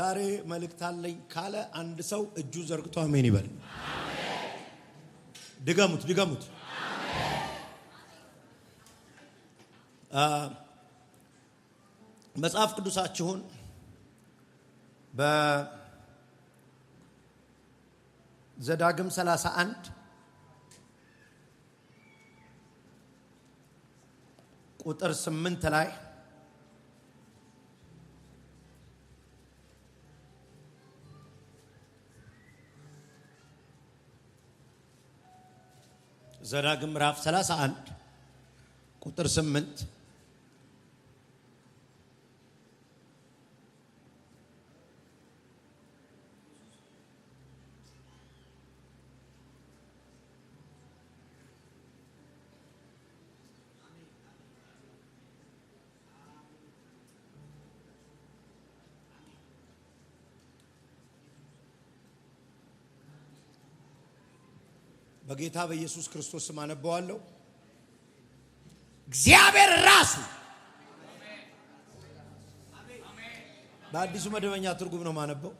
ዛሬ መልእክት አለኝ ካለ አንድ ሰው እጁ ዘርግቶ አሜን ይበል። ድገሙት ድገሙት። መጽሐፍ ቅዱሳችሁን በዘዳግም 31 ቁጥር 8 ላይ ዘዳግም ምዕራፍ 31 ቁጥር 8 በጌታ በኢየሱስ ክርስቶስ ስም አነበዋለሁ። እግዚአብሔር ራሱ በአዲሱ መደበኛ ትርጉም ነው ማነበው።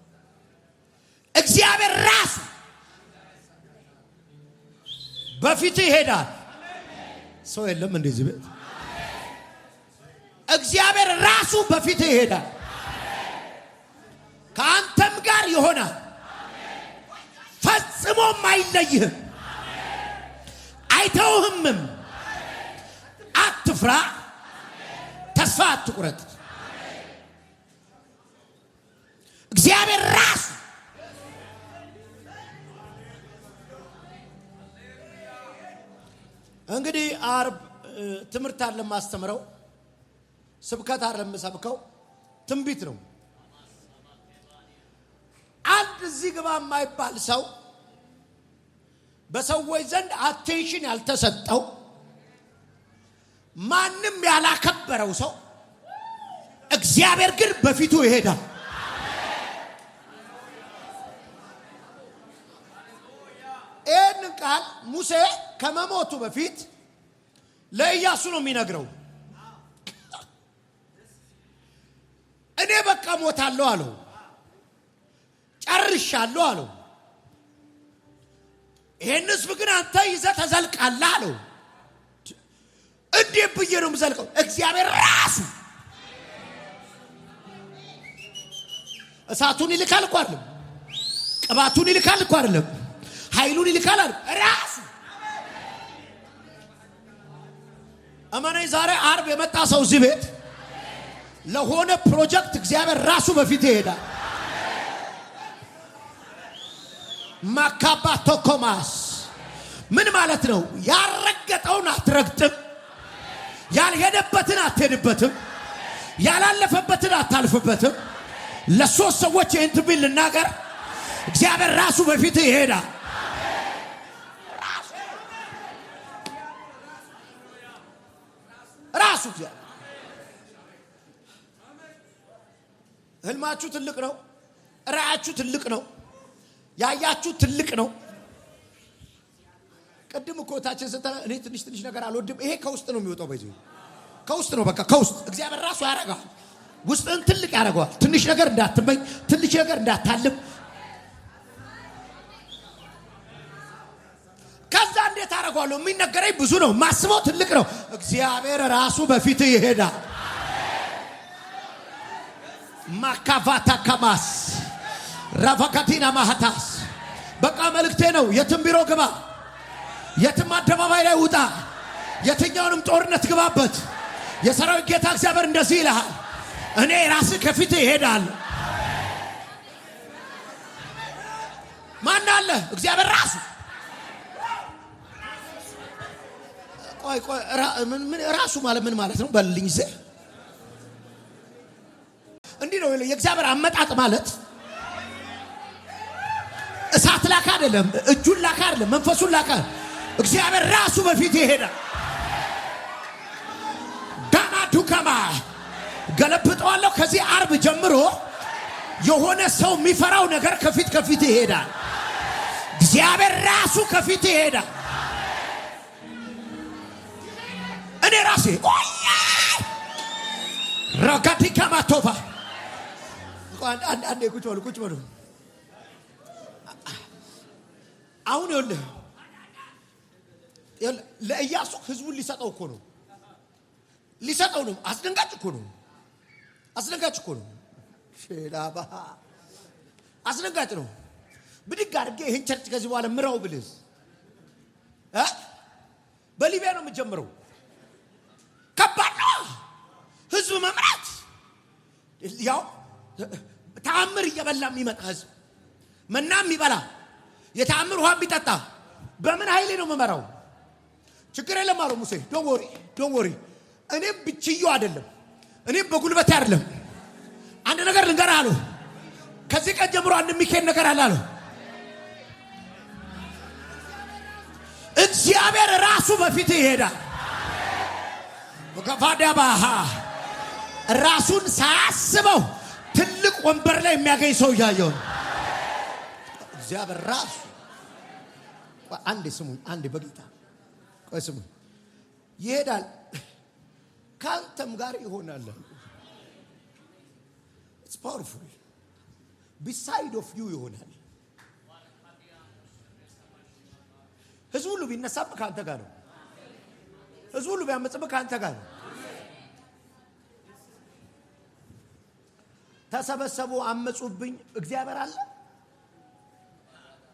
እግዚአብሔር ራሱ በፊት ይሄዳል። ሰው የለም እንደዚህ ቤት። እግዚአብሔር ራሱ በፊት ይሄዳል፣ ከአንተም ጋር ይሆናል፣ ፈጽሞም አይለይህም፣ አይተውህምም። አትፍራ፣ ተስፋ አትቁረጥ። እግዚአብሔር ራሱ እንግዲህ ዓርብ ትምህርት አለ ማስተምረው፣ ስብከት አለ መስበከው፣ ትንቢት ነው። አንድ እዚህ ግባ የማይባል ሰው በሰዎች ዘንድ አቴንሽን ያልተሰጠው ማንም ያላከበረው ሰው እግዚአብሔር ግን በፊቱ ይሄዳል። ይህን ቃል ሙሴ ከመሞቱ በፊት ለኢያሱ ነው የሚነግረው። እኔ በቃ ሞታለሁ አለው፣ ጨርሻለሁ አለው። ይሄን ህዝብ ግን አንተ ይዘህ ተዘልቃለህ አለው። እንዴት ብዬ ነው የምዘልቀው? እግዚአብሔር ራሱ እሳቱን ይልካል እኮ አይደለም፣ ቅባቱን ይልካል እኮ አይደለም፣ ኃይሉን ይልካል አይደለም፣ ራሱ። አማናይ ዛሬ ዓርብ የመጣ ሰው እዚህ ቤት ለሆነ ፕሮጀክት እግዚአብሔር ራሱ በፊት ይሄዳል። ማካባቶ ኮማስ ምን ማለት ነው? ያረገጠውን አትረግጥም፣ ያልሄደበትን አትሄድበትም፣ ያላለፈበትን አታልፍበትም። ለሶስት ሰዎች ይህን ትንቢት ልናገር። እግዚአብሔር ራሱ በፊት ይሄዳል። ራሱ እግዚአብሔር። ህልማችሁ ትልቅ ነው፣ ራእያችሁ ትልቅ ነው፣ ያያችሁ ትልቅ ነው። ቅድም እኮ ታችን ሰጠና እኔ ትንሽ ነገር አልወድም። ይሄ ከውስጥ ነው የሚወጣው። በዚህ ከውስጥ ነው፣ በቃ ከውስጥ እግዚአብሔር ራሱ ያረጋል። ውስጥን ትልቅ ያረጋዋል። ትንሽ ነገር እንዳትመኝ፣ ትንሽ ነገር እንዳታልም። ከዛ እንዴት አረጋዋለሁ? የሚነገረኝ ብዙ ነው፣ ማስበው ትልቅ ነው። እግዚአብሔር ራሱ በፊት ይሄዳል። ማካቫታ ከማስ ራፋካቲና ማህታስ በቃ መልእክቴ ነው። የትም ቢሮ ግባ፣ የትም አደባባይ ላይ ውጣ፣ የትኛውንም ጦርነት ግባበት። የሰራዊት ጌታ እግዚአብሔር እንደዚህ ይልሃል፣ እኔ ራሴ ከፊት ይሄዳል። ማን አለ? እግዚአብሔር ራሱ። ቆይ ምን ራሱ ማለት ምን ማለት ነው? በልኝ ዘ እንዲህ ነው የእግዚአብሔር አመጣጥ ማለት። እሳት ላካ አይደለም፣ እጁን ላካ አይደለም፣ መንፈሱን ላካ። እግዚአብሔር ራሱ በፊት ይሄዳል። ዳና ዱከማ ገለብጠዋለሁ። ከዚህ ዓርብ ጀምሮ የሆነ ሰው የሚፈራው ነገር ከፊት ይሄዳል። እግዚአብሔር ራሱ ከፊት ይሄዳል። እኔ ራሴ ረጋቲካ ማቶባ አንዴ ቁጭ በሉ አሁን ይኸውልህ ለኢያሱ ህዝቡን ሊሰጠው እኮ ነው አስደንጋጭ እኮ ነው ሼላባ አስደንጋጭ ነው ብድግ አድርጌ ይህን ቸርች ከዚህ በኋላ ምራው ብልስ በሊቢያ ነው የምጀምረው ከባድ ነው ህዝብ መምራት ያው ተአምር እየበላ የሚመጣ ህዝብ መናም ይበላ የተአምር ውሃ ቢጠጣ በምን ኃይሌ ነው መመራው ችግር የለም አለው ሙሴ ዶንት ወሪ እኔም ብቻዬው አይደለም እኔም በጉልበቴ አይደለም አንድ ነገር ልንገርህ አለው ከዚህ ቀን ጀምሮ አንድ የሚከን ነገር አለ አለው እግዚአብሔር ራሱ በፊት ይሄዳል ወከፋዳባሃ ራሱን ሳያስበው ትልቅ ወንበር ላይ የሚያገኝ ሰው ያየው እግዚአብሔር ራሱ አንዴ በጌታ ቆስሙ ይሄዳል ካንተም ጋር ይሆናል it's powerful beside of you ይሆናል ህዝቡ ሁሉ ቢነሳብ ካንተ ጋር ነው ህዝቡ ሁሉ ቢያመጽብ ካንተ ጋር ነው ተሰበሰቡ አመጹብኝ እግዚአብሔር አለ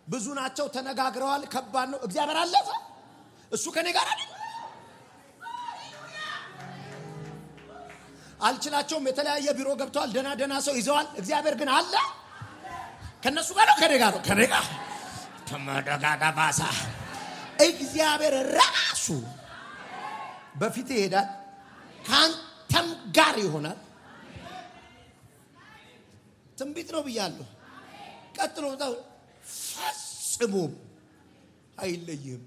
ብዙ ናቸው ተነጋግረዋል ከባድ ነው እግዚአብሔር አለ እሱ ከኔ ጋር አይደል አልችላቸውም የተለያየ ቢሮ ገብተዋል ደና ሰው ይዘዋል እግዚአብሔር ግን አለ ከነሱ ጋር ነው ከኔ ጋር ተመደጋዳባሳ እግዚአብሔር ራሱ በፊት ይሄዳል ካንተም ጋር ይሆናል ትንቢት ነው ብያለሁ ቀጥሎ ፈጽሞ አይለይም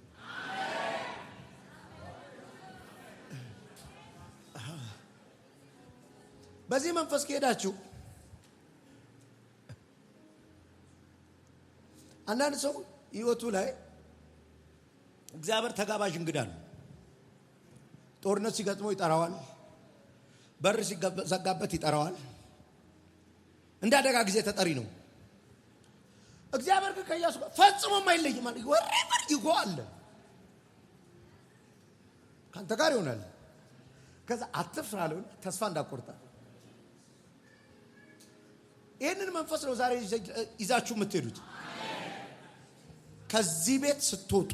በዚህ መንፈስ ከሄዳችሁ አንዳንድ ሰው ህይወቱ ላይ እግዚአብሔር ተጋባዥ እንግዳ ነው ጦርነት ሲገጥመው ይጠራዋል በር ሲዘጋበት ይጠራዋል እንዳደጋ ጊዜ ተጠሪ ነው እግዚአብሔር ከኢያሱ ፈጽሞ የማይለይ ማለት ወሬበር ይጓል ካንተ ጋር ይሆናል ከዛ አትፍራ አለው ተስፋ እንዳቆርጣ ይሄንን መንፈስ ነው ዛሬ ይዛችሁ የምትሄዱት ከዚህ ቤት ስትወጡ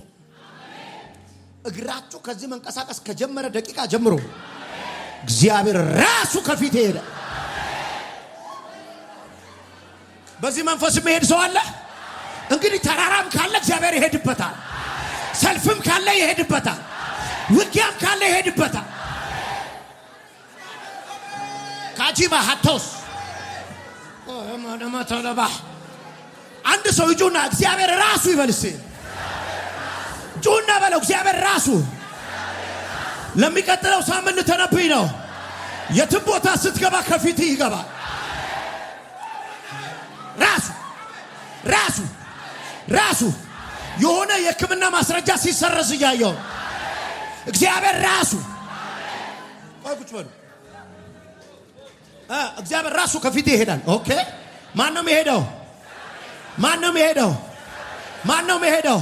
እግራችሁ ከዚህ መንቀሳቀስ ከጀመረ ደቂቃ ጀምሮ እግዚአብሔር ራሱ ከፊት ይሄዳል በዚህ መንፈስ መሄድ ሰው አለ እንግዲህ ተራራም ካለ እግዚአብሔር ይሄድበታል ሰልፍም ካለ ይሄድበታል ውጊያም ካለ ይሄድበታል ካጂባ ሀቶስ ማለማተለባ አንድ ሰው ይጁና እግዚአብሔር ራሱ ይበልስ ጁና በለው እግዚአብሔር ራሱ ለሚቀጥለው ሳምንት ተነብይ ነው የትም ቦታ ስትገባ ከፊት ይገባል ራሱ የሆነ የሕክምና ማስረጃ ሲሰረዝ ያየው እግዚአብሔር ራሱ ቁጭ በሉ እግዚአብሔር ራሱ ከፊት ይሄዳል ኦኬ ማን ነው የሚሄደው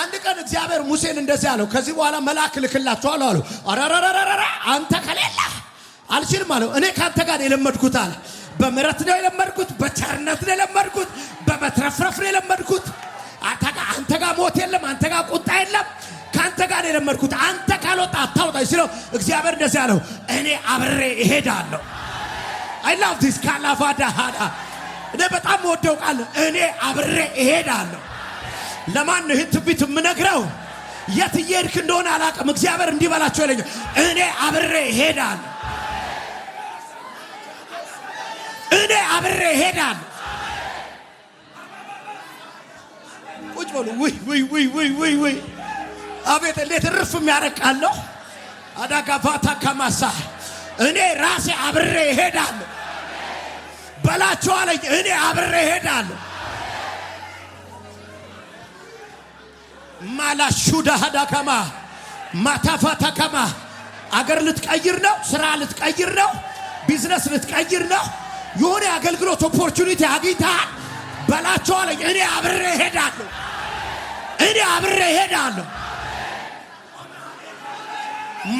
አንድ ቀን እግዚአብሔር ሙሴን እንደዚህ አለው ከዚህ በኋላ መልአክ ልክላችኋለሁ አለው አራራራራ አንተ ከሌለ አልችልም አለው እኔ ካንተ ጋር የለመድኩት አለ በመረት ነው የለመድኩት በቸርነት ነው የለመድኩት በመትረፍረፍ ነው የለመድኩት አንተ ጋር ሞት የለም አንተ ጋር ቁጣ የለም ካንተ ጋር የለመድኩት አንተ ካልወጣ አታውጣኝ ሲለው እግዚአብሔር እንደዚህ አለው እኔ አብሬ እሄዳለሁ I love this ካላፋዳ ሃዳ እኔ በጣም ወደው ቃል እኔ አብሬ እሄዳለሁ ለማን ነው ትንቢት የምነግረው የት እየሄድክ እንደሆነ አላውቅም እግዚአብሔር እንዲበላቸው ይለኛል እኔ አብሬ እሄዳለሁ ቁጭ በሉ ወይ አቤት እንዴት ርፍ የሚያረቃለሁ አዳጋፋታ ከማሳ እኔ ራሴ አብሬ እሄዳለሁ በላቸው አለኝ እኔ አብሬ እሄዳለሁ ማላሹዳ ሀዳከማ ማታፋታከማ አገር ልትቀይር ነው ስራ ልትቀይር ነው ቢዝነስ ልትቀይር ነው የሆነ አገልግሎት ኦፖርቹኒቲ አግኝተሃል በላቸው አለኝ። እኔ አብሬ እሄዳለሁ፣ እኔ አብሬ እሄዳለሁ።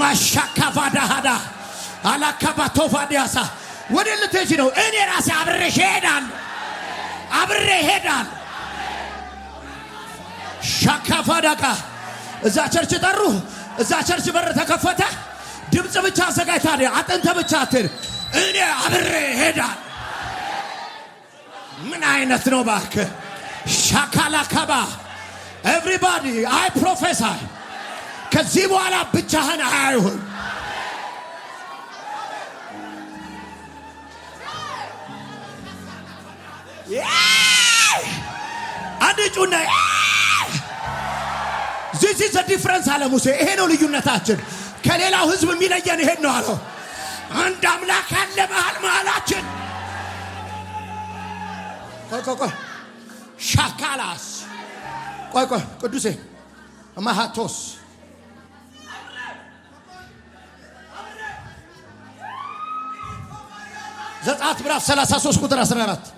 ማሻካፋዳሃዳ አላካባቶፋዲያሳ ወደ ልትሄጂ ነው? እኔ ራሴ አብሬ እሄዳለሁ፣ አብሬ እሄዳለሁ። ሻካፋዳካ እዛ ቸርች ጠሩ፣ እዛ ቸርች በር ተከፈተ። ድምፅ ብቻ አዘጋጅ፣ ታዲያ አጥንተ ብቻ አትር። እኔ አብሬ እሄዳለሁ። ምን አይነት ነው እባክህ? ሻካላካባ ኤቭሪባዲ አይ ፕሮፌሳይ ከዚህ በኋላ ብቻህን አይሁን። አንጩና this is the difference አለ ሙሴ። ይሄ ነው ልዩነታችን፣ ከሌላው ህዝብ የሚለየን ይሄን ነው አለው። አንድ አምላክ አለ መሃላችን። ቆይ ሻካላስ ቆይ ቅዱሴ ማሃቶስ ዘጸአት ምዕራፍ 33 ቁጥር 14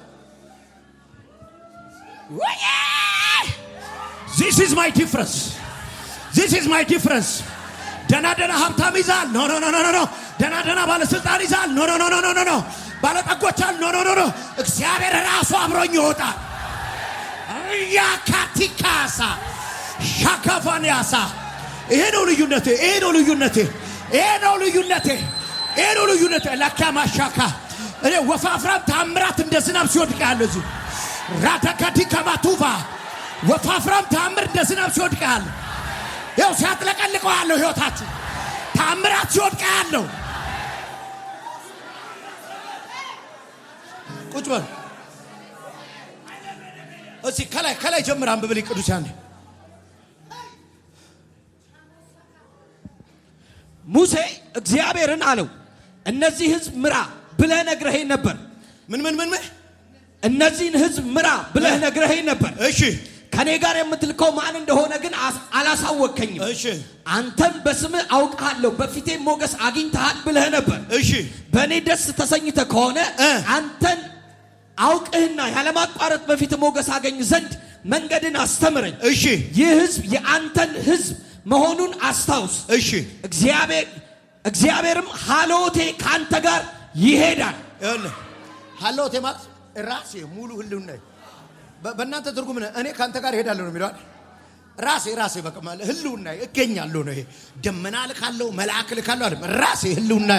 This is my difference. This is my difference. ደና ሀብታም ይዛል ኖ ደና ባለስልጣን ይዛል ኖ ባለጠጎቻል ኖ እግዚአብሔር ራሱ አብሮኝ ይወጣል። ያካቲካሳ ሻካፋንያሳ ይሄ ነው ልዩነቴ፣ ይሄ ነው ልዩነቴ፣ ይሄ ነው ልዩነቴ፣ ይሄ ነው ልዩነቴ። ለካማሻካ እኔ ወፋፍራም ታምራት እንደ ዝናብ ሲወድቅ ያለ እዚህ ራታካቲ ከማቱፋ ወፋፍራም ታምር እንደ ዝናብ ሲወድቅ ያለ ይኸው ሲያጥለቀልቀው ያለው ህይወታችሁ ታምራት ሲወድቅ ያለው። ቁጭ በል እዚህ ከላይ ጀምር አንብብልኝ ቅዱሳን። ሙሴ እግዚአብሔርን አለው እነዚህ ህዝብ ምራ ብለህ ነግረኸኝ ነበር። ምን እነዚህን ህዝብ ምራ ብለህ ነግረኸኝ ነበር። እሺ ከኔ ጋር የምትልከው ማን እንደሆነ ግን አላሳወከኝም። እሺ አንተም በስምህ አውቃለሁ በፊቴ ሞገስ አግኝተሃል ብለህ ነበር። እሺ በእኔ ደስ ተሰኝተህ ከሆነ አንተን አውቅህና ያለማቋረጥ በፊት ሞገስ አገኝ ዘንድ መንገድን አስተምረኝ። እሺ ይህ ህዝብ የአንተን ህዝብ መሆኑን አስታውስ። እሺ እግዚአብሔርም ሃሎቴ ካንተ ጋር ይሄዳል። ሃሎቴ ማለት ራሴ ሙሉ ህልውና በእናንተ ትርጉም እኔ ካንተ ጋር እሄዳለሁ ነው የሚለው። ራሴ በቃ ማለት ህልውና እገኛለሁ ነው። ይሄ ደመና ልካለሁ መልአክ ልካለሁ አይደል? ራሴ ህልውና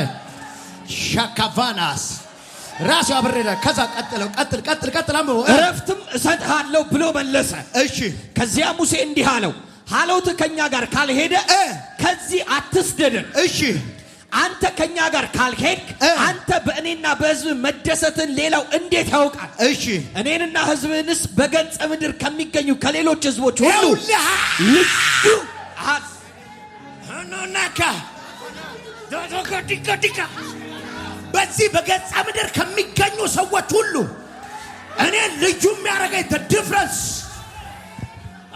ሻካቫናስ ራሴ አብሬዳ። ከዛ ቀጥል አንብቦ እረፍትም እሰጥሃለሁ ብሎ መለሰ። እሺ ከዚያ ሙሴ እንዲህ አለው ሃሎት ከኛ ጋር ካልሄደ ከዚህ አትስደደን። እሺ አንተ ከኛ ጋር ካልሄድክ አንተ በእኔና በህዝብ መደሰትን ሌላው እንዴት ያውቃል? እሺ እኔንና ህዝብንስ በገጸ ምድር ከሚገኙ ከሌሎች ህዝቦች ሁሉ ልዩ አኖናካ ዶዶዲካ በዚህ በገጸ ምድር ከሚገኙ ሰዎች ሁሉ እኔ ልዩ የሚያደርገኝ difference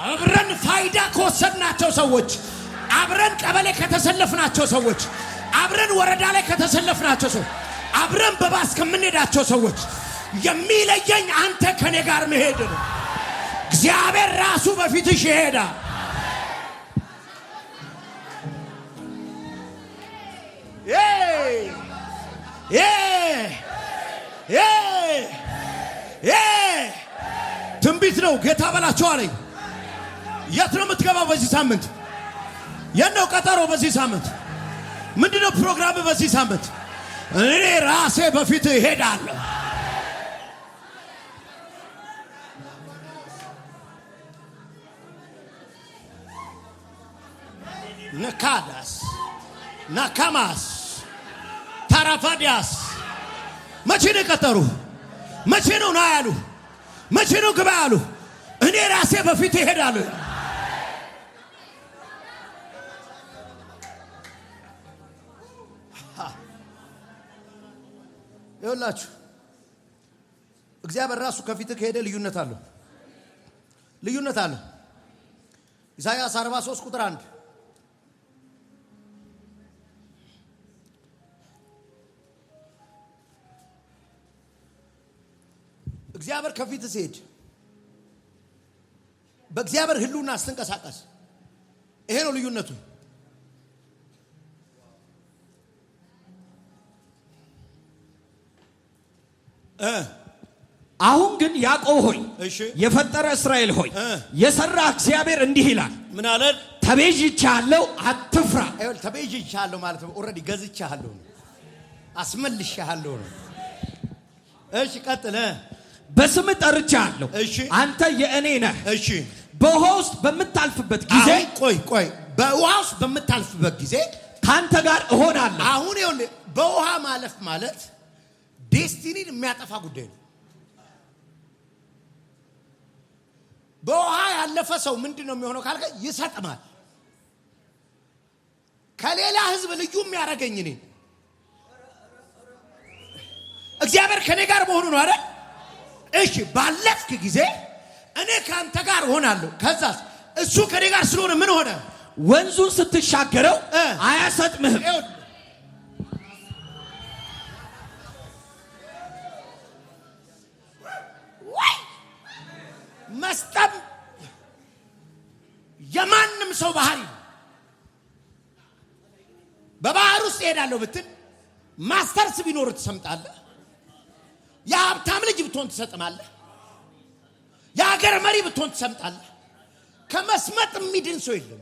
አብረን ፋይዳ ከወሰድናቸው ሰዎች፣ አብረን ቀበሌ ከተሰለፍናቸው ሰዎች፣ አብረን ወረዳ ላይ ከተሰለፍናቸው ሰዎች፣ አብረን በባስ ከምንሄዳቸው ሰዎች የሚለየኝ አንተ ከኔ ጋር መሄድ ነው። እግዚአብሔር ራሱ በፊትሽ ይሄዳል። ትንቢት ነው። ጌታ በላቸው አለኝ። የት ነው የምትገባው በዚህ ሳምንት? የት ነው ቀጠሮ በዚህ ሳምንት? ምንድነው ፕሮግራም በዚህ ሳምንት? እኔ ራሴ በፊት እሄዳለሁ። ነካዳስ ናካማስ ታራፋዲያስ መቼ ነው ቀጠሩ? መቼ ነው ና ያሉ? መቼ ነው ግባ ያሉ? እኔ ራሴ በፊት እሄዳለሁ። ይኸውላችሁ እግዚአብሔር ራሱ ከፊት ከሄደ ልዩነት አለው። ኢሳይያስ 43 ቁጥር 1 እግዚአብሔር ከፊት ሲሄድ በእግዚአብሔር ህልውና ስትንቀሳቀስ ይሄ ነው ልዩነቱ። አሁን ግን ያዕቆብ ሆይ የፈጠረ እስራኤል ሆይ የሰራ እግዚአብሔር እንዲህ ይላል። ምን አለ? ተቤዥቻለሁ አትፍራ። አይወል ተቤዥቻለሁ ማለት ነው። ኦሬዲ ገዝቻለሁ ነው፣ አስመልሻለሁ ነው። እሺ ቀጥለ። በስም ጠርቻለሁ፣ አንተ የእኔ ነህ። እሺ በውሃ ውስጥ በምታልፍበት ጊዜ ቆይ በውሃ ውስጥ በምታልፍበት ጊዜ ካንተ ጋር እሆናለሁ። አሁን ይኸውልህ በውሃ ማለፍ ማለት ዴስቲኒን የሚያጠፋ ጉዳይ ነው። በውሃ ያለፈ ሰው ምንድነው የሚሆነው ካልከ ይሰጥማል። ከሌላ ህዝብ ልዩ የሚያደርገኝ እኔ እግዚአብሔር ከኔ ጋር መሆኑ ነው አይደል? እሺ ባለፍክ ጊዜ እኔ ካንተ ጋር ሆናለሁ። ከዛስ እሱ ከኔ ጋር ስለሆነ ምን ሆነ? ወንዙን ስትሻገረው አያሰጥምህም። መስጠም የማንም ሰው ባህሪ ነው። በባህር ውስጥ እሄዳለሁ ብትል ማስተርስ ቢኖር ትሰምጣለህ። የሀብታም ልጅ ብትሆን ትሰጥማለህ። የሀገር መሪ ብትሆን ትሰምጣለህ። ከመስመጥ የሚድን ሰው የለም።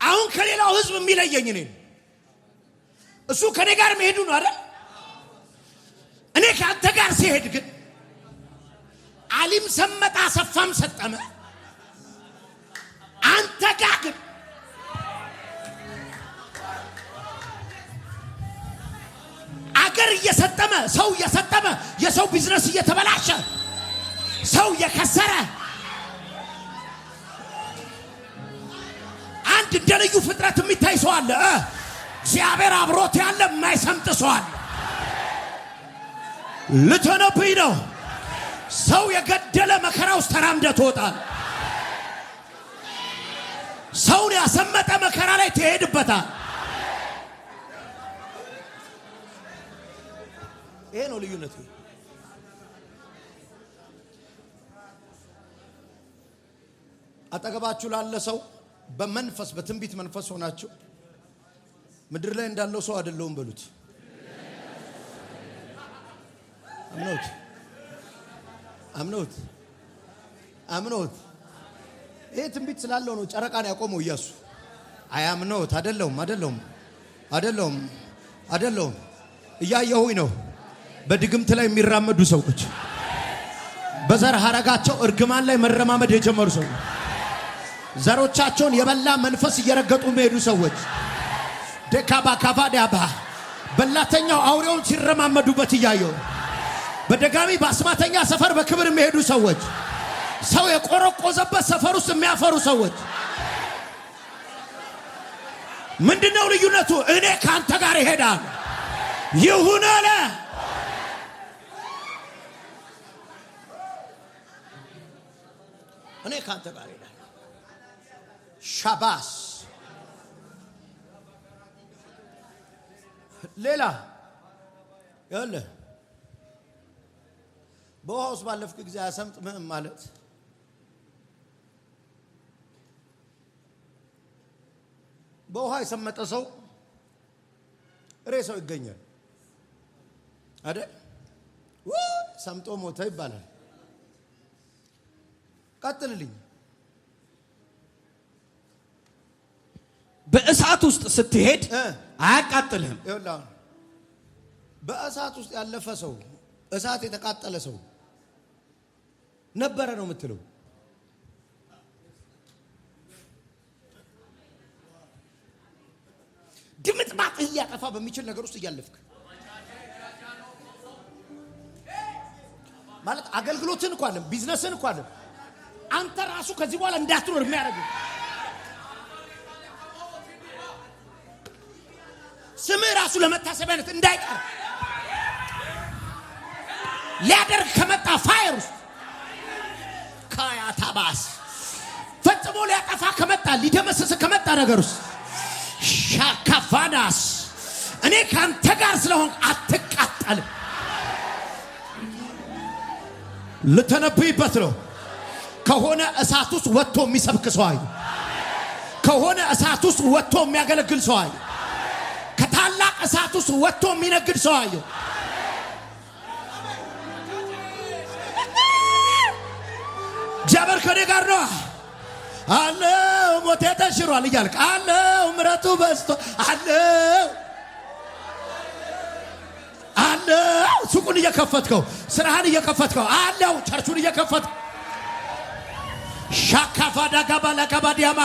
አሁን ከሌላው ህዝብ የሚለየኝ እኔ እሱ ከኔ ጋር መሄዱ ነው አይደል? እኔ ከአንተ ጋር ሲሄድ ግን አሊም ሰመጣ ሰፋም ሰጠመ አንተ ጋር ግን አገር እየሰጠመ ሰው እየሰጠመ የሰው ቢዝነስ እየተበላሸ ሰው እየከሰረ አንድ እንደልዩ ፍጥረት የሚታይ ሰው አለ። እግዚአብሔር አብሮት ያለ የማይሰምጥ ሰው አለ። ልትነብይ ነው። ሰው የገደለ መከራ ውስጥ ተራምደህ ትወጣለህ። ሰውን ያሰመጠ መከራ ላይ ትሄድበታል። ይሄ ነው ልዩነቱ። አጠገባችሁ ላለ ሰው በመንፈስ በትንቢት መንፈስ ሆናችሁ ምድር ላይ እንዳለው ሰው አይደለሁም በሉት። አምኖት ይሄ ትንቢት ስላለው ነው ጨረቃን ያቆመው ኢያሱ። አያምኖት አይደለም እያየሁኝ ነው። በድግምት ላይ የሚራመዱ ሰዎች፣ በዘር ሐረጋቸው እርግማን ላይ መረማመድ የጀመሩ ሰዎች፣ ዘሮቻቸውን የበላ መንፈስ እየረገጡ የሚሄዱ ሰዎች ደካባ ካፋዳባ በላተኛው አውሬውን ሲረማመዱበት እያየሁ በደጋሚ በአስማተኛ ሰፈር በክብር የሚሄዱ ሰዎች፣ ሰው የቆረቆዘበት ሰፈር ውስጥ የሚያፈሩ ሰዎች። ምንድነው ልዩነቱ? እኔ ካንተ ጋር ይሄዳል ይሁን አለ። እኔ ካንተ ጋር ይሄዳል። ሻባስ ሌላ ያለ በውሃ ውስጥ ባለፍክ ጊዜ አያሰምጥምህም ማለት በውሃ የሰመጠ ሰው ሬሳው ይገኛል አይደል? ሰምጦ ሞተ ይባላል። ቀጥልልኝ። በእሳት ውስጥ ስትሄድ አያቃጥልህም። ይኸውልህ በእሳት ውስጥ ያለፈ ሰው እሳት የተቃጠለ ሰው ነበረ ነው የምትለው። ድምጥ ማጥህ እያጠፋ በሚችል ነገር ውስጥ እያለፍክ ማለት አገልግሎትን እንኳን አለ ቢዝነስን እንኳን አለ አንተ ራሱ ከዚህ በኋላ እንዳትኖር የሚያደርግ ስምህ ራሱ ለመታሰቢያነት እንዳይቀር ሊያደርግ ከመጣ ፋየር ውስጥ ካያታባስ ፈጽሞ ሊያጠፋ ከመጣ ሊደመስስ ከመጣ ነገር ውስጥ ሻካፋናስ እኔ ካንተ ጋር ስለሆንክ አትቃጠልም። ልተነብይበት ነው። ከሆነ እሳት ውስጥ ወጥቶ የሚሰብክ ሰው አይ፣ ከሆነ እሳት ውስጥ ወጥቶ የሚያገለግል ሰው አይ፣ ከታላቅ እሳት ውስጥ ወጥቶ የሚነግድ ሰው አይ። እግዚአብሔር ከኔ ጋር ነው አለው። ሞቴ ተሽሯል እያልክ አለው። ምሕረቱ በዝቶ አለው አለው። ሱቁን እየከፈትከው፣ ስራህን እየከፈትከው አለው። ቸርቹን እየከፈትከው ሻካፋዳ ጋባላ ጋባዲያማ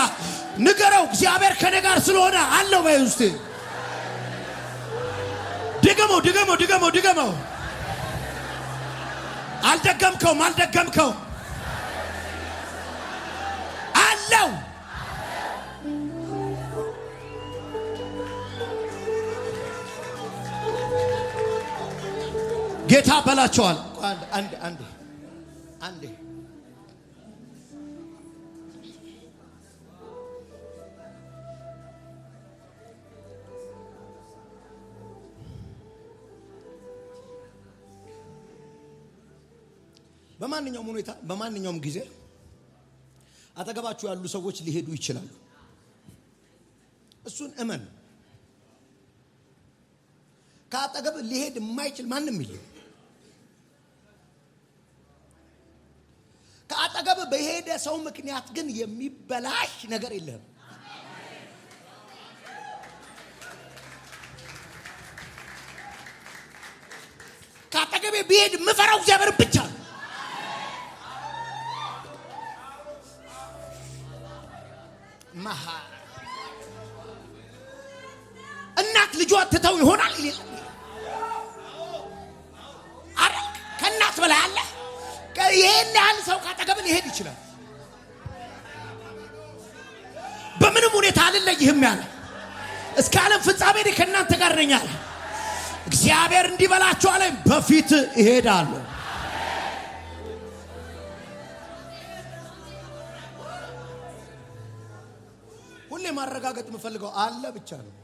ንገረው። እግዚአብሔር ከኔ ጋር ስለሆነ አለው በይ ውስጥ ድገመው ድገመው ድገመው ድገመው። አልደገምከውም አልደገምከውም አለው። ጌታ በላቸዋል። አንዴ አንዴ አንዴ በማንኛውም ሁኔታ በማንኛውም ጊዜ አጠገባችሁ ያሉ ሰዎች ሊሄዱ ይችላሉ። እሱን እመን። ከአጠገብ ሊሄድ የማይችል ማንም የለም። ከአጠገብ በሄደ ሰው ምክንያት ግን የሚበላሽ ነገር የለም። ከአጠገብ ቢሄድ የምፈራው እግዚአብሔር ብቻ ነው። እናት ልጇ ትተው ይሆናል ይላል። አረ ከእናት በላይ አለ። ይሄን ያህል ሰው ካጠገብ ሊሄድ ይችላል። በምንም ሁኔታ አልለይህም ያለ እስከ ዓለም ፍጻሜ ከእናንተ ጋር ነኝ አለ። እግዚአብሔር እንዲበላችሁ አለ በፊት እሄዳለሁ። ሁሌ ማረጋገጥ የምፈልገው አለ ብቻ ነው።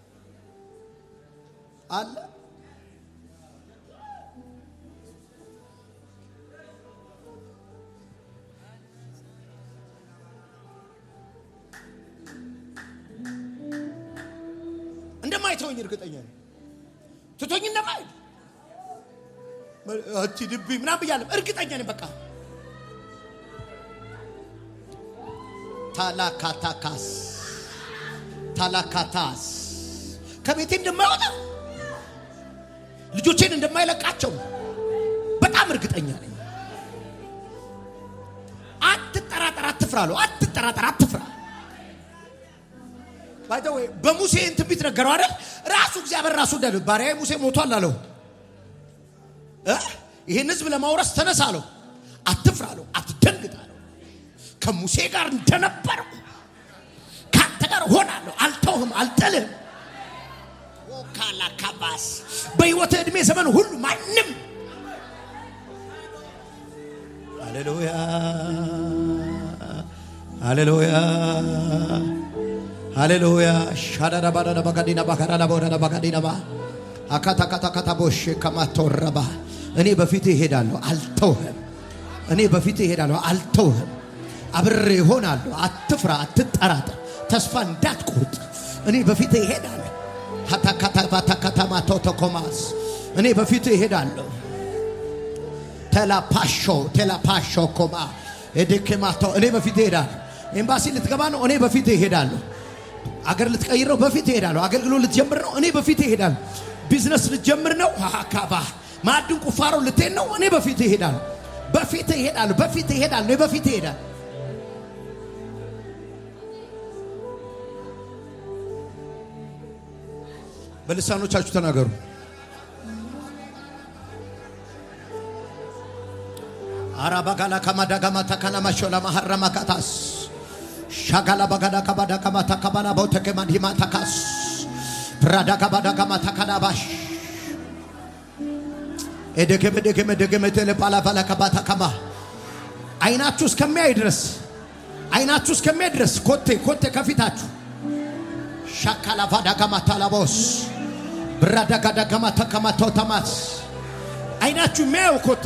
አለ እንደማይተወኝ እርግጠኛ ነኝ። ትቶኝ እንደማይሄድ አትድብኝ ምናምን ብያለሁ። እርግጠኛ ነኝ። በቃ ታላካታካስ ታላካታስ ከቤቴ እንደማይወጣ ልጆቼን እንደማይለቃቸው በጣም እርግጠኛ ነኝ። አትጠራጠር፣ አትፍራ አለው። አትጠራጠር፣ አትፍራ። ባይተው በሙሴ ትንቢት ነገረው አይደል? ራሱ እግዚአብሔር ራሱ እንዳለው ባሪያዬ ሙሴ ሞቷል አለው። ይሄን ሕዝብ ለማውረስ ተነሳ አለው። አትፍራ አለው። አትደንግጥ አለው። ከሙሴ ጋር እንደነበርኩ ካንተ ጋር ሆናለሁ። አልተውህም፣ አልጥልህም። ወካላ ካባስ በሕይወት ዕድሜ ዘመን ሁሉ ማንም ሃሌሉያ ሃሌሉያ ሃሌሉያ ሻዳዳ ባዳዳ ባጋዲና ባካራና ቦራና ባጋዲና ባ አካታካታካታ ቦሽ ከማተወረባ እኔ በፊት እሄዳለሁ፣ አልተውህም። እኔ በፊት እሄዳለሁ፣ አልተውህም። አብሬ እሆናለሁ። አትፍራ፣ አትጠራጠር፣ ተስፋ እንዳትቆርጥ። እኔ በፊት እሄዳለሁ። ታካታባታካታማ ቶቶኮማስ እኔ በፊት እሄዳለሁ። ቴላፓሾ ኮማ እድከማቶ እኔ በፊት እሄዳለሁ። ኤምባሲ ልትገባ ነው፣ እኔ በፊት እሄዳለሁ። አገር ልትቀይር ነው፣ በፊት እሄዳለሁ። አገልግሎት ልትጀምር ነው፣ እኔ በፊት እሄዳለሁ። ቢዝነስ ልትጀምር ነው፣ አካባ ማዕድን ቁፋሮ ልትሄድ ነው፣ እኔ በፊት እሄዳለሁ። በፊት እሄዳለሁ፣ በፊት እሄዳለሁ፣ እኔ በፊት እሄዳለሁ። በልሳኖቻችሁ ተናገሩ። አራባጋላ ከማዳጋማ ተካላማሾላ ማሐራማካታስ ሻጋላ ባጋዳ ካባዳ ካማታ ካባላ ቦተከማን ሂማታካስ ብራዳ ካባዳ ካማታ ካዳባሽ እደገመ ተለባላ ባላ ካባታ ካማ አይናችሁ እስከሚያይ ድረስ ኮቴ ከፊታችሁ ሻካላ ባዳ ካማታ ላቦስ ብራዳ ጋዳ ካማታ ካማታ ተማስ አይናችሁ የሚያየው ኮቴ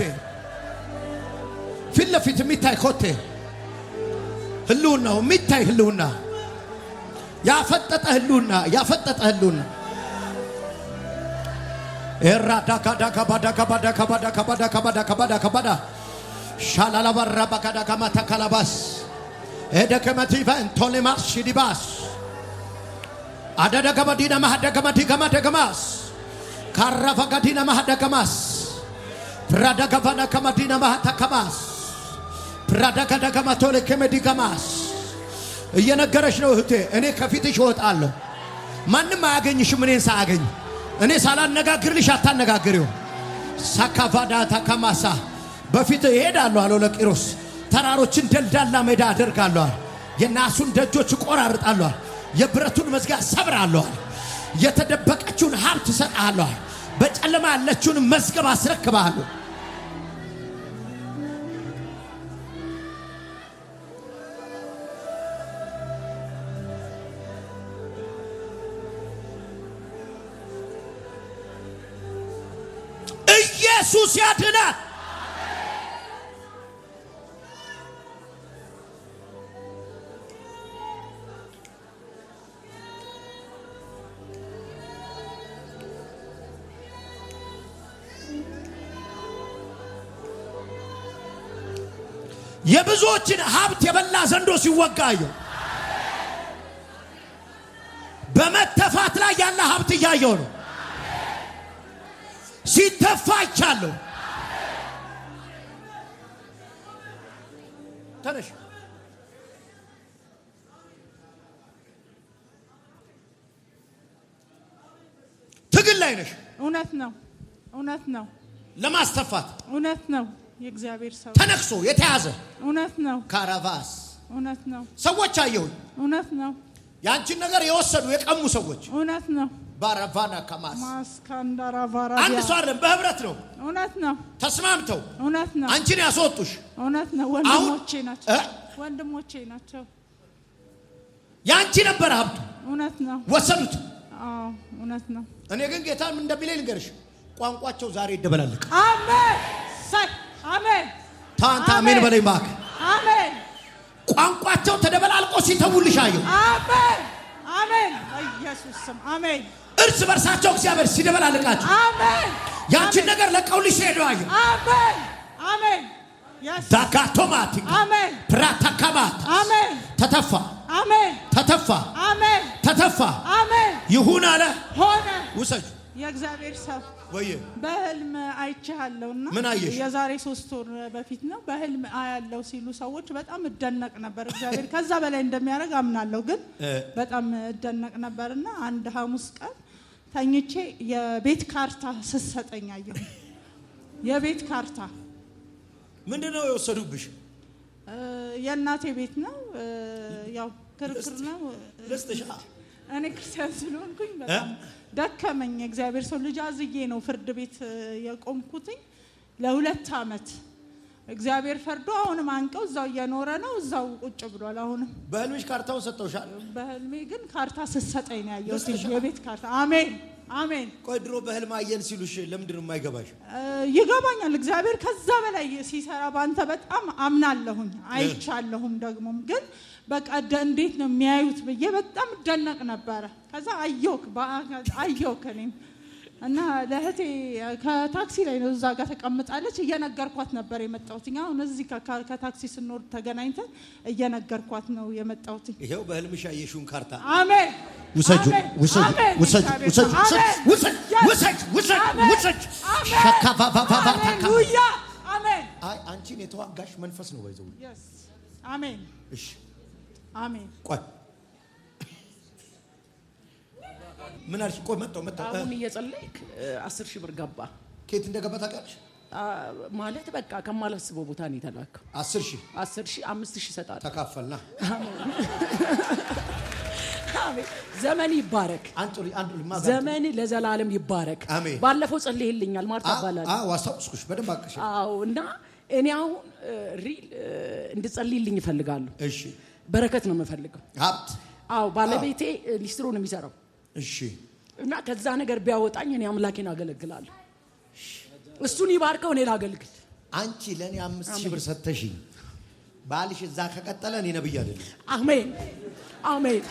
ፊት ለፊት የሚታይ ኮቴ ህልውናው የሚታይ ህልውና ያፈጠጠ ህልውና ያፈጠጠ ህልውና ኤራዳ ካዳ ካባዳ ካባዳ ካባዳ ካባዳ ካባዳ ካባዳ ካባዳ ሻላላ ባራ ባካዳ ካማታ ካላባስ ኤደከመቲቫ እንቶሌማስ ሽዲባስ አዳዳ ጋባዲና ማሃዳ ጋማዲ ጋማዳ ጋማስ ካራፋ ጋዲና ማሃዳ ጋማስ ፕራዳ ጋቫና ካማዲና ማሃታ ካማስ ፕራዳ ጋዳ ጋማቶሌ ከመዲ ጋማስ እየነገረሽ ነው እህቴ እኔ ከፊትሽ እወጣለሁ ማንንም አያገኝሽም እኔን ሳያገኝ እኔ ሳላነጋግርልሽ አታነጋግሪው ሳካቫዳ ታካማሳ በፊት እሄዳለሁ አለው ለቂሮስ ተራሮችን ደልዳላ ሜዳ አደርጋለሁ የናሱን ደጆች ቆራርጣለሁ የብረቱን መዝጊያ ሰብራለሁ የተደበቀችውን ሀብት ሰጣለሁ በጨለማ ያለችውን መዝገብ አስረክባለሁ ኢየሱስ ያድናል የብዙዎችን ሀብት የበላ ዘንዶ ሲወጋየው በመተፋት ላይ ያለ ሀብት እያየው ነው ሲተፋ ይቻለው ተነሽ ትግል ላይ ነሽ እውነት ነው ለማስተፋት እውነት ነው የእግዚአብሔር ሰው ተነክሶ የተያዘ እውነት ነው ካራቫስ እውነት ነው ሰዎች አየው እውነት ነው ያንቺን ነገር የወሰዱ የቀሙ ሰዎች እውነት ነው ባራቫና ከማስ ማስካንዳራ ቫራ አንድ ሰው አይደለም በህብረት ነው እውነት ነው ተስማምተው እውነት ነው አንቺን ያስወጡሽ እውነት ነው ወንድሞቼ ናቸው ያንቺ ነበር ሀብቱ እውነት ነው ወሰዱት አዎ እውነት ነው እኔ ግን ጌታ ምን እንደሚለኝ ልንገርሽ ቋንቋቸው ዛሬ ይደበላልቅ አሜን አሜን ታንታ አሜን በለኝ ባክ አሜን ቋንቋቸው ተደበላልቆ ሲተውልሽ አየሁ አሜን ኢየሱስ ስም አሜን እርስ በርሳቸው እግዚአብሔር ሲደበላልቃቸው አሜን ያንቺን ነገር ለቀውልሽ ሄዱ አየሁ አሜን ዳካቶማቲ አሜን ፕራታካማት አሜን ተተፋ አሜን ተተፋ አሜን ተተፋ አሜን ይሁን አለ ሆነ ውሰጅ የእግዚአብሔር ሰው ወይ በህልም አይቻለሁና ምን አየሽ የዛሬ 3 ወር በፊት ነው በህልም አያለው ሲሉ ሰዎች በጣም እደነቅ ነበር እግዚአብሔር ከዛ በላይ እንደሚያደርግ አምናለሁ ግን በጣም እደነቅ ነበርና አንድ ሐሙስ ቀን ተኝቼ የቤት ካርታ ስሰጠኝ አየሁ የቤት ካርታ ምንድነው የወሰዱብሽ የእናቴ ቤት ነው ያው ክርክር ነው ለስተሻ እኔ ክርስቲያን ስለሆንኩኝ በጣም ደከመኝ እግዚአብሔር ሰው ልጅ አዝዬ ነው ፍርድ ቤት የቆምኩትኝ ለ2 አመት እግዚአብሔር ፈርዶ አሁንም አንቀው እዛው እየኖረ ነው እዛው ቁጭ ብሏል አሁንም በህልምሽ ካርታውን ሰጠውሻል በህልሜ ግን ካርታ ስሰጠኝ ነው ያየሁት የቤት ካርታ አሜን ቆይ ድሮ በህልም አየን ሲሉሽ ለምንድን ነው የማይገባሽ ይገባኛል እግዚአብሔር ከዛ በላይ ሲሰራ ባንተ በጣም አምናለሁኝ አይቻለሁም ደግሞም ግን በቃ እንዴት ነው የሚያዩት በየ በጣም ደነቅ ነበር ከዛ አየሁክ እኔም እና ለህቴ ከታክሲ ላይ ነው እዛ ጋር ተቀምጣለች እየነገርኳት ነበር የመጣሁት አሁን እዚህ ከታክሲ ስንወርድ ተገናኝተን እየነገርኳት ነው የመጣሁት ይሄው በህልምሽ ያየሽውን ካርታ አሜን ውሰጅ ሃሌሉያ አሜን አይ አንቺን የተዋጋሽ መንፈስ ነው ወይዘው አሜን እሺ አሜን ቆይ ምን አልሽ ቆይ መጣው አሁን እየጸለይክ 10,000 ብር ገባ ከየት እንደገባ ታውቂያለሽ ማለት በቃ ከማላስበው ቦታ ነው የተላከው 10,000 5,000 ሰጣት ተካፈልና አሜን ዘመን ይባረክ ዘመን ለዘላለም ይባረክ ባለፈው ጸልይልኛል ማርታ ባላል አስተውስኩሽ በደንብ አቀሽ እና እኔ አሁን ሪል እንድጸልይልኝ እፈልጋለሁ እሺ በረከት ነው የምፈልገው ሀብት ባለቤቴ ሊስትሮ ነው የሚሰራው እሺ እና ከዛ ነገር ቢያወጣኝ እኔ አምላኬን አገለግላለሁ እሱን ይባርከው እኔ ላገልግል አንቺ ለኔ 5000 ብር ሰጥተሽኝ ባልሽ እዛ ከቀጠለ እኔ ነብይ አይደለም። አሜን አሜን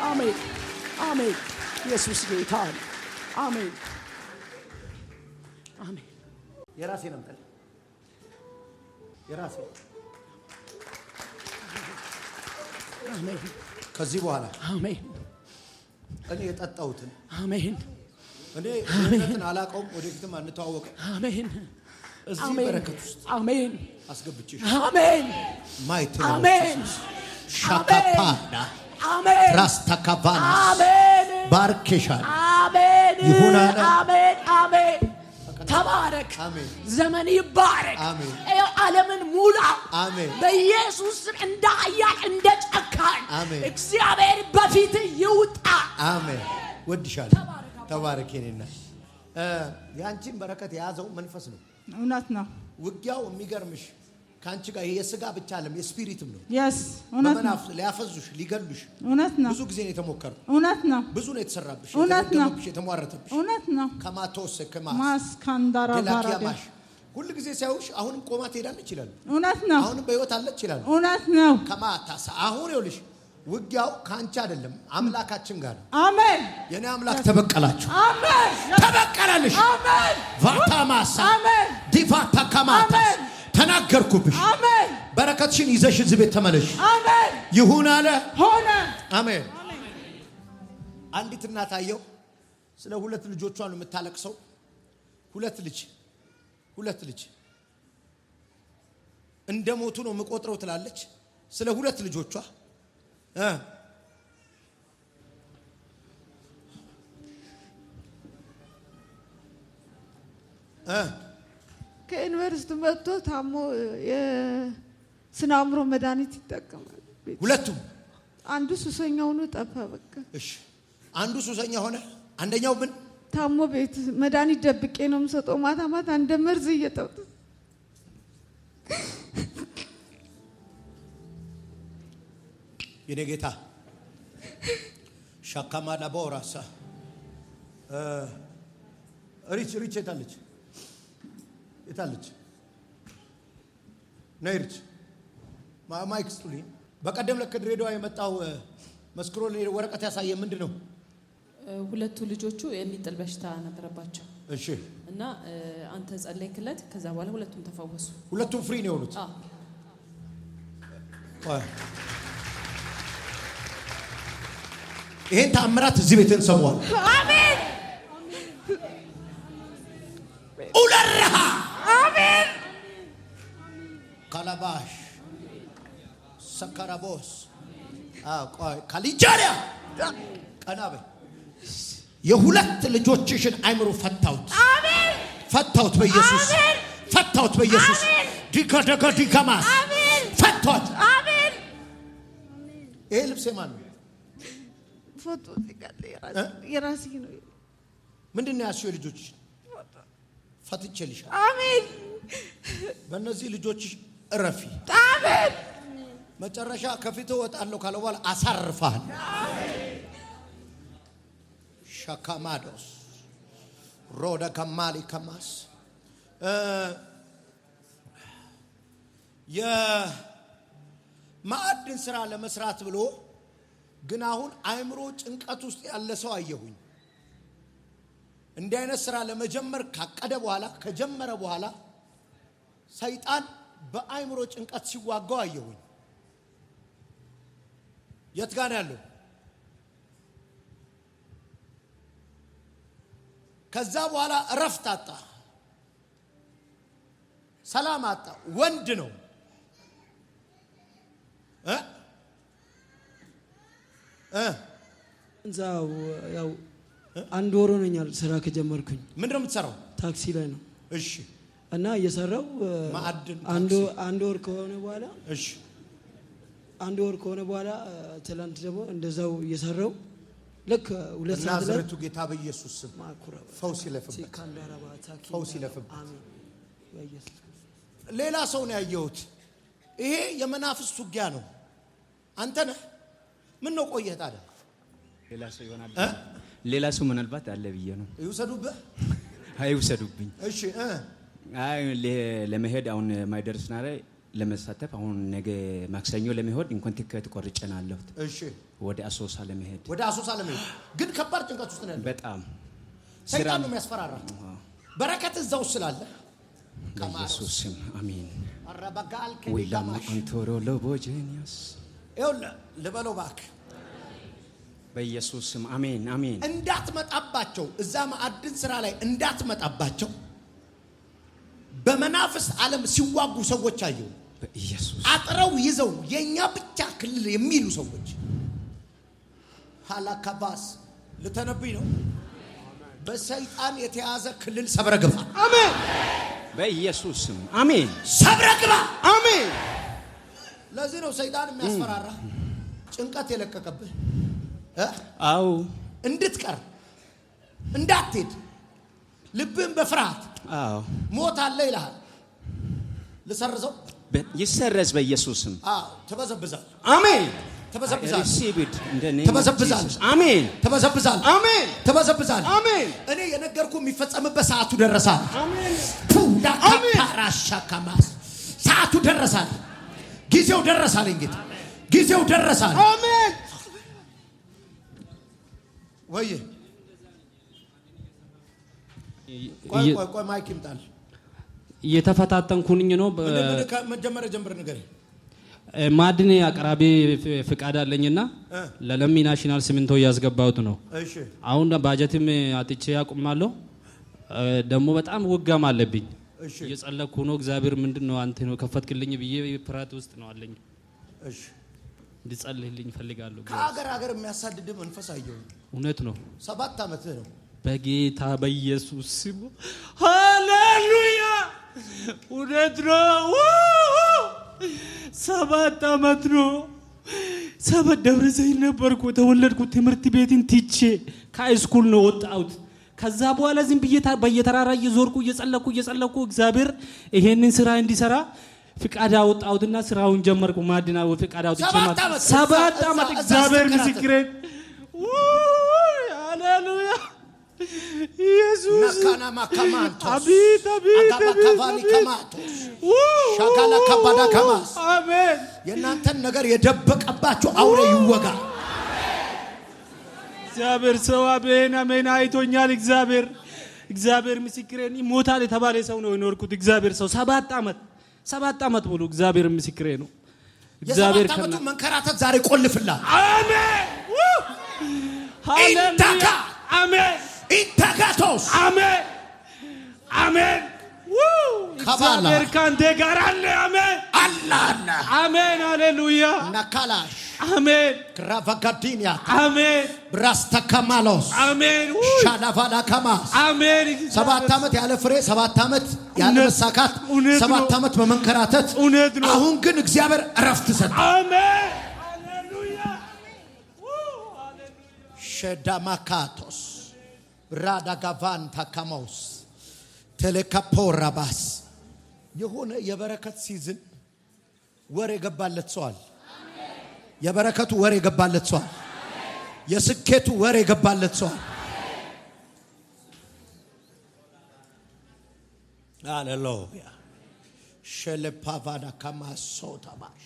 አሜን አሜን። ኢየሱስ ጌታ ነው። አሜን አሜን። የራሴ ነው ማለት የራሴ አሜን። ከዚህ በኋላ አሜን እኔ የጠጣሁትን አሜን እኔ እነትን አላቀውም ወደፊትም አንተዋወቅ አሜን። እዚህ በረከት ውስጥ አሜን አስገብቼሽ አሜን ማይት አሜን ሻካፓና አሜን ራስታካባና አሜን ባርኬሻል አሜን ይሁን አለ። አሜን አሜን። ተባረክ። አሜን። ዘመን ይባረክ። አሜን። ዓለምን ሙላ። አሜን። በኢየሱስ እንደ ኃያል እንደ ጨካኝ አሜን። እግዚአብሔር በፊት ይውጣ። አሜን። ወድሻል። ተባረክ የኔና ያንቺን በረከት የያዘው መንፈስ ነው። እውነት ነው። ውጊያው የሚገርምሽ ካንቺ ጋር የሥጋ ብቻ አይደለም የስፒሪትም ነው። yes እውነት ነው። ሊያፈዙሽ ሊገሉሽ እውነት ነው። ብዙ ጊዜ ነው የተሞከረው። እውነት ነው። ብዙ ነው የተሰራብሽ፣ የተደገመብሽ፣ የተሟረተብሽ። እውነት ነው። ከማቶስ ማስካንዳራ ባራደ ሁሉ ጊዜ ሳይውሽ አሁንም ቆማ ትሄዳለች ይላል። እውነት ነው። አሁንም በህይወት አለች ይላል። እውነት ነው። ከማታስ አሁን ይኸውልሽ ውጊያው ካንቺ አይደለም አምላካችን ጋር ነው። አሜን። የኔ አምላክ ተበቀላችሁ። አሜን። ተበቀለልሽ። አሜን። ቫታማሳ አሜን። ዲቫታ ከማታ ተናገርኩብሽ። አሜን። በረከትሽን ይዘሽ እዚህ ቤት ተመለሽ። አሜን። ይሁን አለ ሆነ። አሜን። አንዲት እናት አየው ስለ ሁለት ልጆቿ ነው የምታለቅሰው። ሁለት ልጅ እንደሞቱ ነው የምቆጥረው ትላለች። ስለ ሁለት ልጆቿ ከዩኒቨርሲቲ መጥቶ ታሞ የስነ አእምሮ መድኃኒት ይጠቀማል። ሁለቱም አንዱ ሱሰኛ ሆኖ ጠፋ። በቃ እሺ፣ አንዱ ሱሰኛ ሆነ። አንደኛው ምን ታሞ ቤት መድኃኒት ደብቄ ነው የምሰጠው። ማታ ማታ እንደ መርዝ እየጠጡ የኔ ጌታ ሻካማላ ቦራሳ ሪች የታለች ነይርች ማይክ ስቱሊን በቀደም ለክ ድሬዳዋ የመጣው መስክሮ ወረቀት ያሳየ ምንድነው? ሁለቱ ልጆቹ የሚጥል በሽታ ነበረባቸው። እሺ። እና አንተ ጸለይክለት፣ ከዛ በኋላ ሁለቱም ተፈወሱ። ሁለቱም ፍሪ ነው የሆኑት። ይሄን ተአምራት እዚህ ቤትን ሰሟል። አሜን። ኡለራሃ አሜን። ካላባሽ ሰካራቦስ ቆይ ካሊጃሪያ ቀናበ የሁለት ልጆችሽን አይምሮ ፈታውት። አሜን። ፈታውት በኢየሱስ ፈታውት በኢየሱስ ዲካማስ ፈታውት። አሜን። ይሄ ልብስ የማን ነው? ፎቶ የራሴ ነው። ምንድነው ያስዩ ልጆችሽ? ፈትቼልሻል። አሜን። በእነዚህ ልጆችሽ እረፊ። አሜን። መጨረሻ ከፊት ወጣለሁ ካለ በኋላ አሳርፋል። ሻካማዶስ ሮዳ ከማሊ ከማስ የማዕድን ስራ ለመስራት ብሎ ግን አሁን አይምሮ ጭንቀት ውስጥ ያለ ሰው አየሁኝ። እንዲህ አይነት ስራ ለመጀመር ካቀደ በኋላ ከጀመረ በኋላ ሰይጣን በአይምሮ ጭንቀት ሲዋጋው አየሁኝ። የት ጋር ነው ያለው? ከዛ በኋላ እረፍት አጣ፣ ሰላም አጣ። ወንድ ነው እንዛው ያው አንድ ወር ሆነኛል ስራ ከጀመርኩኝ። ምንድነው የምትሰራው? ታክሲ ላይ ነው። እሺ። እና እየሰራው ማዕድን አንድ ወር ከሆነ በኋላ እሺ፣ አንድ ወር ከሆነ በኋላ ትላንት ደግሞ እንደዛው እየሰራው ልክ ሁለት ሰዓት ላይ ናዝሬቱ ጌታ በኢየሱስ ስም ፈውስ ይለፍበት፣ ፈውስ ይለፍበት። አሜን። በኢየሱስ ሌላ ሰው ነው ያየሁት። ይሄ የመናፍስት ውጊያ ነው። አንተ ነህ? ምን ነው ቆየህ ታዲያ? ሌላ ሰው ይሆናል። ሌላ ሰው ምናልባት አለ ብዬ ነው። ይውሰዱብህ? አይውሰዱብኝ። እሺ። አይ ለመሄድ አሁን ማይደርስ ናረ ለመሳተፍ አሁን ነገ ማክሰኞ ለመሄድ እንኳን ትኬት ቆርጬናለሁ። እሺ ወደ አሶሳ ለመሄድ ግን ከባድ ጭንቀት ውስጥ ነን። በጣም ሰይጣን ነው የሚያስፈራራ። በረከት እዛው ስላለ በኢየሱስ ስም አሜን። አረባጋል ወይላማ አንቶሮ ለቦጀኒያስ ልበለው ባክ በኢየሱስ ስም አሜን አሜን። እንዳትመጣባቸው እዛ ማዕድን ስራ ላይ እንዳትመጣባቸው በመናፍስ ዓለም ሲዋጉ ሰዎች አየሁ። በኢየሱስ አጥረው ይዘው የኛ ብቻ ክልል የሚሉ ሰዎች ሃላካባስ ልተነብይ ነው። በሰይጣን የተያዘ ክልል ሰብረ ግባ። አሜን። በኢየሱስ ስም አሜን። ሰብረ ግባ። አሜን። ለዚህ ነው ሰይጣን የሚያስፈራራ ጭንቀት የለቀቀብህ አው እንድትቀር እንዳትሄድ ልብን በፍርሃት አው ሞት አለ ይላል። ልሰርዘው ይሰረዝ በኢየሱስ ስም አው ተበዘብዛል። አሜን። ተበዘብዛል። ሪሲቭድ እንደ ኔም ተበዘብዛል። አሜን። ተበዘብዛል። አሜን። ተበዘብዛል። አሜን። እኔ የነገርኩ የሚፈጸምበት ሰዓቱ ደረሳል። አሜን። ፑዳ ካራሻ ካማስ ሰዓቱ ደረሳል። ጊዜው ደረሳል። እንግዲህ ጊዜው ደረሳል። አሜን። ወይ ቆይ ማይክ ይምጣል። እየተፈታተንኩኝ ነው። መጀመሪያ ጀምር ነገር ማዕድን አቅራቢ ፍቃድ አለኝና ለለሚ ናሽናል ሲሚንቶ ያስገባሁት ነው። እሺ አሁን ባጀትም አጥቼ ያቁማለሁ። ደግሞ በጣም ውጋም አለብኝ። እሺ እየጸለኩ ነው። እግዚአብሔር ምንድነው አንተ ነው ከፈትክልኝ ብዬ ፍርሃት ውስጥ ነው አለኝ። እሺ እንድጸልይልኝ ፈልጋለሁ። ከሀገር የሚያሳድድ መንፈስ አየሁ። እውነት ነው። 7 ዓመት ነው። በጌታ በኢየሱስ ስም ሃሌሉያ። እውነት ነው። 7 ዓመት ነው። 7 ደብረ ዘይት ነበርኩ ተወለድኩት። ትምህርት ቤትን ትቼ ከሃይስኩል ነው ወጣሁት። ከዛ በኋላ ዝም ብዬ በየተራራ እየዞርኩ እየጸለኩ እግዚአብሔር ይሄንን ስራ እንዲሰራ ፍቃድ አወጣሁትና ስራውን ጀመርኩ። ማዕድናው ፍቃድ አውጥቼ 7 ዓመት እግዚአብሔር ምስክሬ። ሃሌሉያ ኢየሱስ ናካና ማካማንቶ አቤት አቤት አጋባካቫኒ ከማቶ ሻጋላ ከባዳ ከማስ አሜን። የእናንተን ነገር የደበቀባችሁ አውሬ ይወጋ። እግዚአብሔር ሰው አሜን አሜን አይቶኛል። እግዚአብሔር ምስክሬን ይሞታል የተባለ ሰው ነው የኖርኩት። እግዚአብሔር ሰው 7 ዓመት ሙሉ እግዚአብሔር ምስክሬ ነው። እግዚአብሔር ከመጡ መንከራተት ዛሬ ቆልፍላ። አሜን ሃሌሉያ አሜን ኢንታጋቶስ አሜን አሜን። እግዚአብሔር ካንተ ጋር አለ። አሜን አላና አሜን ሃሌሉያ ናካላሽ አሜን ክራቫጋዲኒያ አሜን ብራስተካማሎስ አሜን ሻላቫዳ ካማስ አሜን። 7 ዓመት ያለ ፍሬ 7 ዓመት ያለ መሳካት 7 ዓመት በመንከራተት አሁን ግን እግዚአብሔር እረፍት ሰጠ። አሜን ሃሌሉያ ሸዳማካቶስ ራዳጋቫን ታካማውስ ቴሌካፖራባስ የሆነ የበረከት ሲዝን ወር የገባለት ሰዋል። የበረከቱ ወር የገባለት ሰዋል። የስኬቱ ወር የገባለት ሰዋል። ሃሌሉያ ሸለፓቫዳ ካማሶታባሽ